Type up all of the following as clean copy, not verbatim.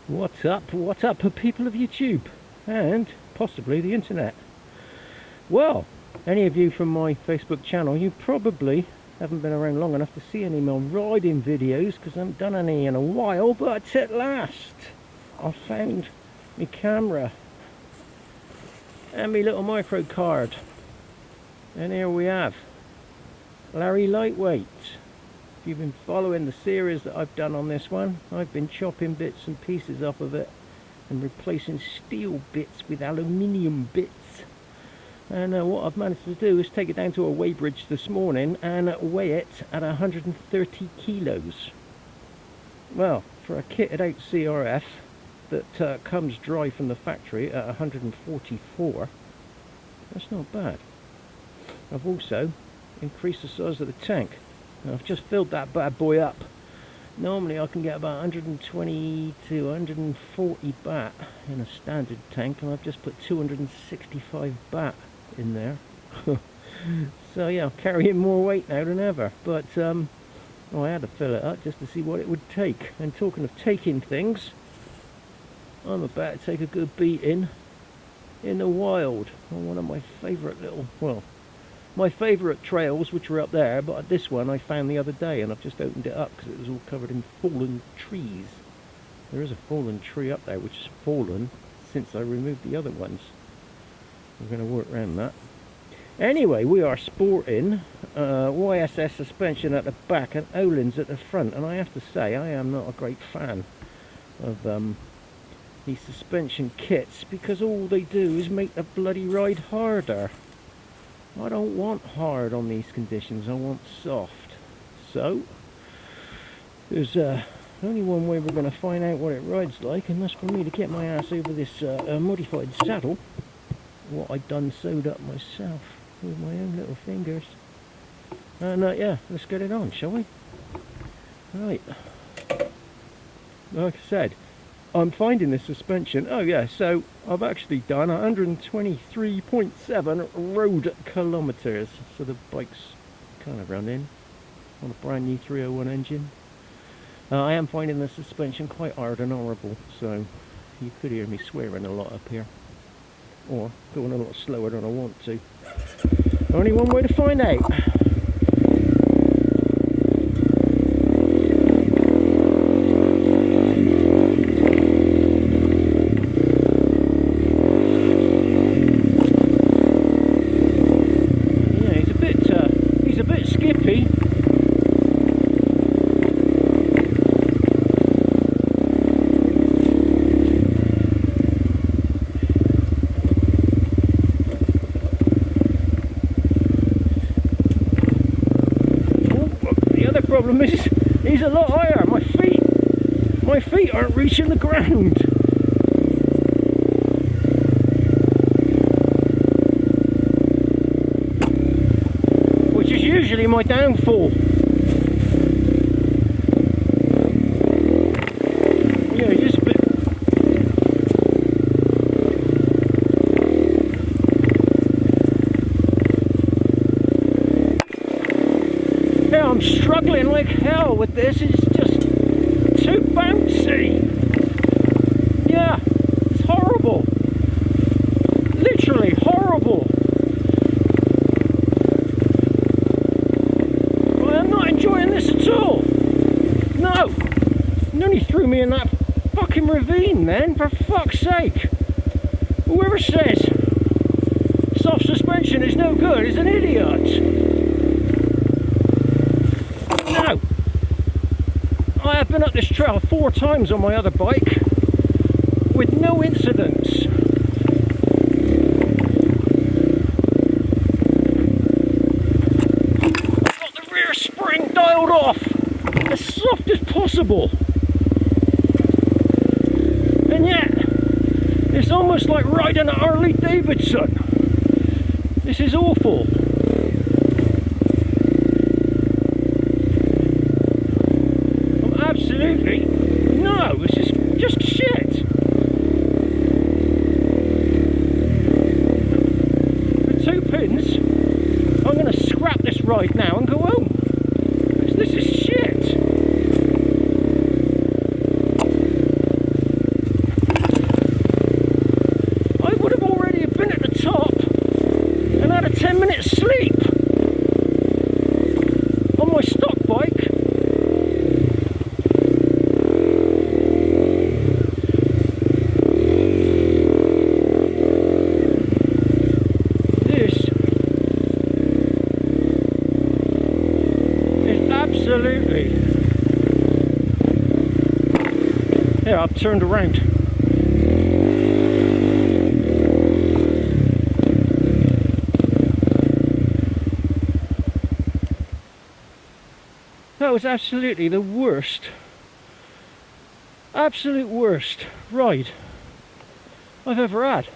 What's up people of YouTube and possibly the internet? Well, any of you from my Facebook channel, you probably haven't been around long enough to see any more riding videos because I haven't done any in a while, but at last I found my camera and my little micro card, and here we have Larry Lightweight. If you've been following the series that I've done on this one, I've been chopping bits and pieces off of it and replacing steel bits with aluminium bits. And what I've managed to do is take it down to a weighbridge this morning and weigh it at 130 kilos. Well, for a kitted out CRF that comes dry from the factory at 144, that's not bad. I've also increased the size of the tank. I've just filled that bad boy up. Normally I can get about 120 to 140 baht in a standard tank, and I've just put 265 baht in there. So yeah, I'm carrying more weight now than ever, but I had to fill it up just to see what it would take. And talking of taking things, I'm about to take a good beating in the wild on one of my favourite little, well, my favourite trails, which were up there, but this one I found the other day and I've just opened it up because it was all covered in fallen trees. There is a fallen tree up there which has fallen since I removed the other ones. We're going to work around that. Anyway, we are sporting YSS suspension at the back and Öhlins at the front, and I have to say I am not a great fan of these suspension kits because all they do is make the bloody ride harder. I don't want hard on these conditions, I want soft. So there's only one way we're going to find out what it rides like, and that's for me to get my ass over this modified saddle, what I done sewed up myself with my own little fingers. And yeah, let's get it on, shall we? Right, like I said, I'm finding this suspension. Oh yeah, so I've actually done 123.7 road kilometers. So the bike's kind of running on a brand new 301 engine. I am finding the suspension quite hard and horrible, so you could hear me swearing a lot up here, or going a lot slower than I want to. Only one way to find out. Problem is, he's a lot higher. My feet aren't reaching the ground. Which is usually my downfall. Yeah, just a bit. Yeah, I'm struggling like hell with this. It's just too bouncy. Yeah, it's horrible. Literally horrible. Well, I'm not enjoying this at all. No, you nearly threw me in that fucking ravine then, for fuck's sake. Whoever says soft suspension is no good is an idiot. Now, I have been up this trail 4 times on my other bike with no incidents. I've got the rear spring dialed off as soft as possible. And yet, it's almost like riding a Harley Davidson. This is awful. Absolutely no, this is just shit. For 2 pins, I'm going to scrap this ride now and go home. Because this is shit. There, I've turned around. That was absolutely the worst, absolute worst ride I've ever had.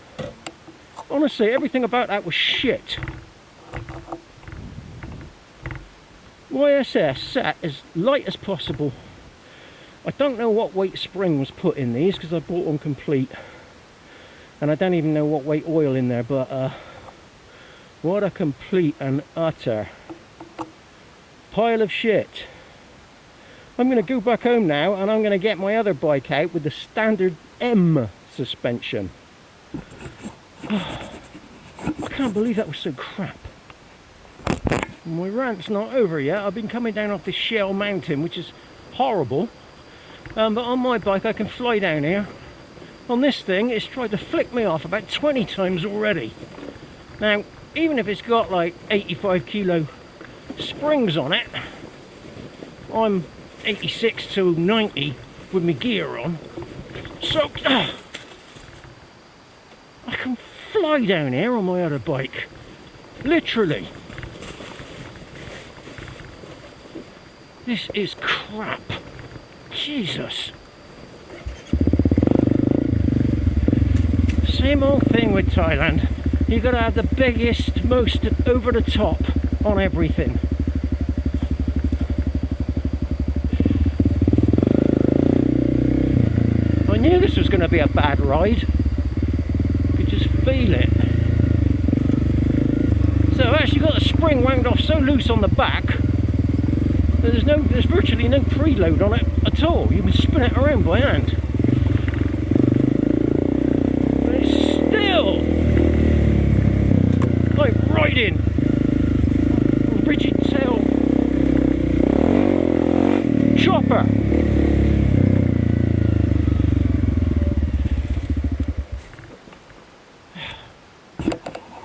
Honestly, everything about that was shit. YSS sat as light as possible. I don't know what weight spring was put in these because I bought them complete. And I don't even know what weight oil in there, but what a complete and utter pile of shit. I'm going to go back home now and I'm going to get my other bike out with the standard M suspension. I can't believe that was so crap. My rant's not over yet. I've been coming down off this shell mountain, which is horrible. But on my bike I can fly down here. On this thing, it's tried to flick me off about 20 times already. Now, even if it's got like 85 kilo springs on it, I'm 86 to 90 with my gear on. So, I can fly down here on my other bike. Literally. This is crap. Jesus. Same old thing with Thailand. You gotta have the biggest, most over the top on everything. I knew this was gonna be a bad ride. You could just feel it. So I've actually got the spring wound off so loose on the back that there's virtually no preload on it at all. You can spin it around by hand. But it's still like riding a rigid tail chopper.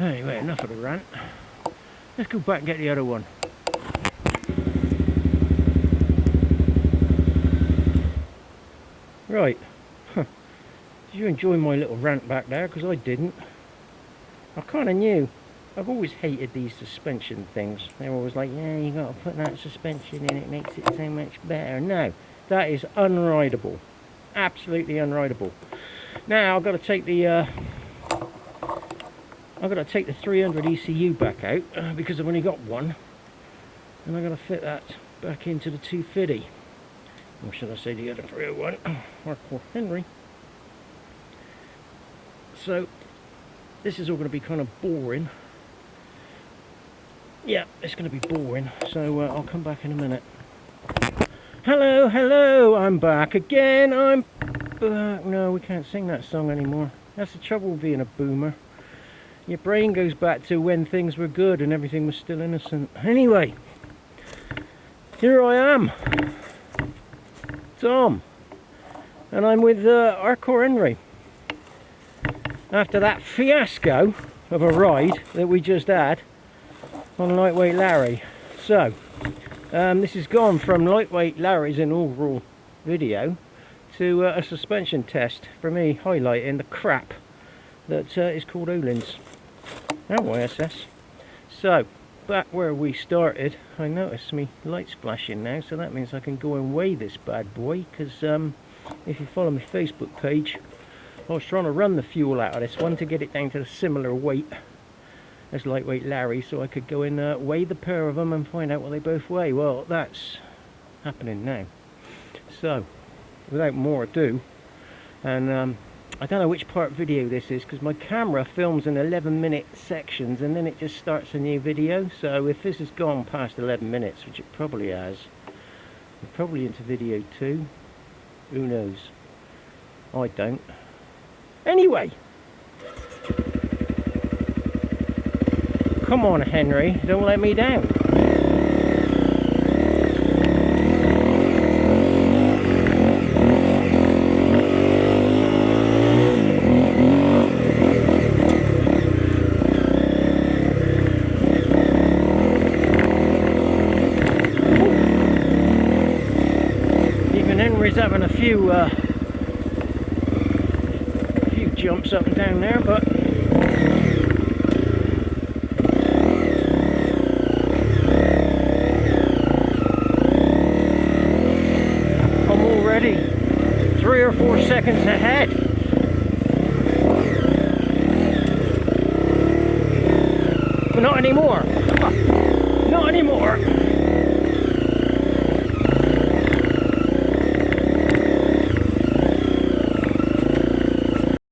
Anyway, enough of the rant. Let's go back and get the other one. Right, did you enjoy my little rant back there? Because I didn't. I kind of knew. I've always hated these suspension things. They're always like, yeah, you got to put that suspension in, it makes it so much better. No, that is unrideable. Absolutely unrideable. Now I've got to take the 300 ECU back out because I've only got one, and I've got to fit that back into the 250. Or should I say the other 301, Hardcore Henry. So this is all going to be kind of boring. Yeah, it's going to be boring, so I'll come back in a minute. Hello, I'm back again. I'm back. No, we can't sing that song anymore. That's the trouble with being a boomer. Your brain goes back to when things were good and everything was still innocent. Anyway, here I am, Tom, and I'm with Hardcore Henry. After that fiasco of a ride that we just had on Lightweight Larry. So, this has gone from Lightweight Larry's inaugural video to a suspension test for me highlighting the crap that is called OHLINS and YSS. So, back where we started, I noticed me lights flashing now, so that means I can go and weigh this bad boy, because if you follow my Facebook page, I was trying to run the fuel out of this one to get it down to a similar weight as Lightweight Larry, so I could go and weigh the pair of them and find out what they both weigh. Well, that's happening now. So, without more ado, and I don't know which part video this is, because my camera films in 11-minute sections and then it just starts a new video. So if this has gone past 11 minutes, which it probably has, we're probably into video 2. Who knows? I don't. Anyway, come on, Henry, don't let me down. Even Henry's having a few jumps up and down there, but I'm already 3 or 4 seconds ahead. But not anymore. Not anymore.